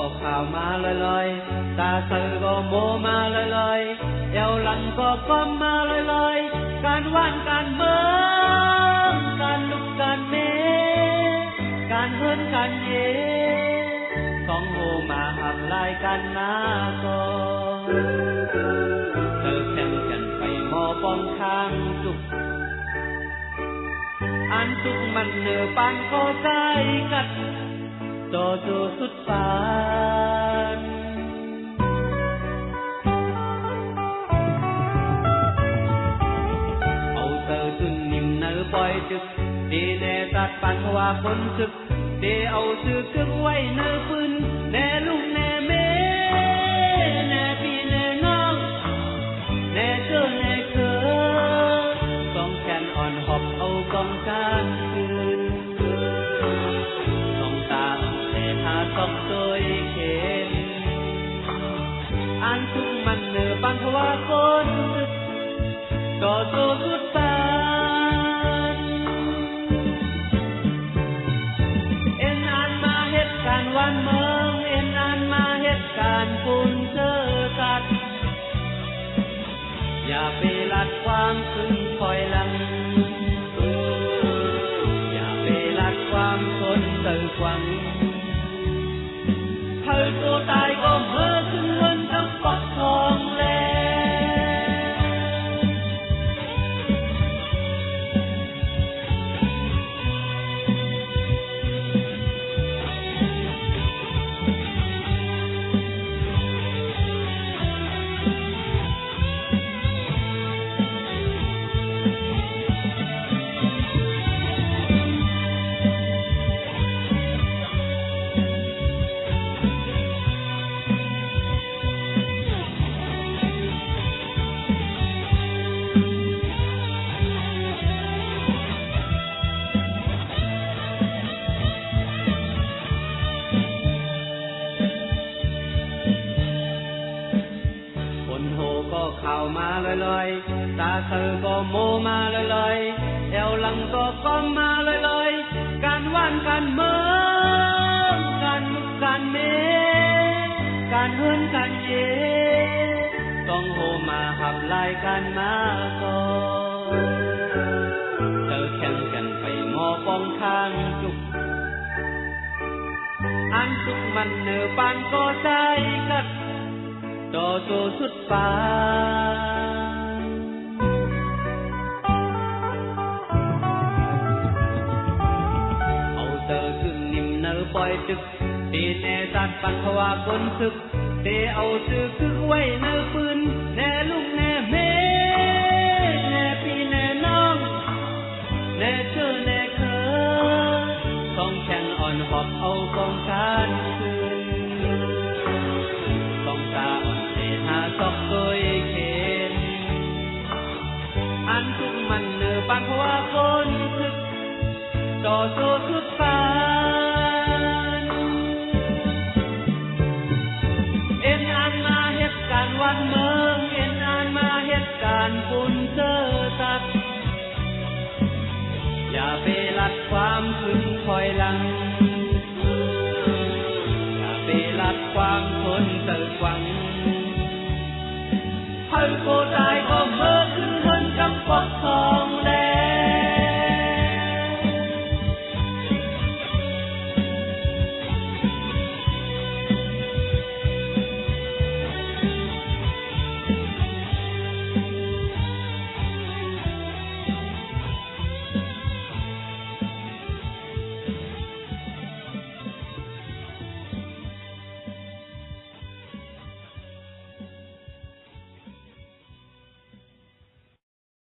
ก็ข่าวมาลอยๆตาเธอก็โมมาลอยๆเอวหลังก็ก้มมาลอยๆการว่านการเมืองการลุกการเมการเฮิรนการเยสองโหมาหักลายกันมาก่อนเธอแข่งกันไปมอป้องข้างจุกอันสุกมันเนื้อปานก็ใจกัดโตโตสุดปานเอาเธอจุนนิ่มเนื้อปล่อยจึกดีแน่ตัดปันว่าคนศึกดีเอาซื้อกึกไว้เนื้อปืนแน่ลุงแน่เมแน่พี่แน่น้องแน่เจอแน่เคอต้องแขนอ่อนหอบเอากองการคืนต้องตาแต่หาต้องโดยเข็นอันทุกมันเนื้อปันว่าคนศึกก็โตสุดปานการวันเมืองเอ็นอันมาเหตุการณ์ฝุ่นเจอตัดอย่าไปลัดความซึ้งคอยหลังอย่าไปลัดความคนเติกวังเธอตัวตายก็เมื่อขึ้นเงินกับปักทองแลข่าวมาลอยๆตาเธอก็โมมาลอยๆเอวหลังก็ก้มมาลอยๆการว่านการเมืองการลุกการเมการเฮิรนการเยต้องโหมาหับลายกันมาก่อนเธอแข่งกันไปงอป้องข้างจุกอันสุกมันเนื้อปานก็ใจกัดโตโตสุดปานเอาเธอขึ้นนิ่มเนื้อปล่อยจึกดีแน่ตัดปันว่าคนศึกเดเอาซื้อคือไว้เนื้อปืนแน่ลุงแน่เมแน่พี่แน่น้องแน่เธอแน่เคอต้องแข่งอ่อนหอบเอากองการคืนต้องตาอ่อนหาซอกโดยเข็นอันทุกมันเนื้อปันว่าคนศึกต่อสู้สุดปานเอ็นอันมาเหตุการณ์วันเมืองเอ็นอันมาเหตุการณ์ฝุ่นเจอตัดอย่าไปลัดความคืนคอยหลังอย่าไปลัดความคนเติกวังเธอโคตร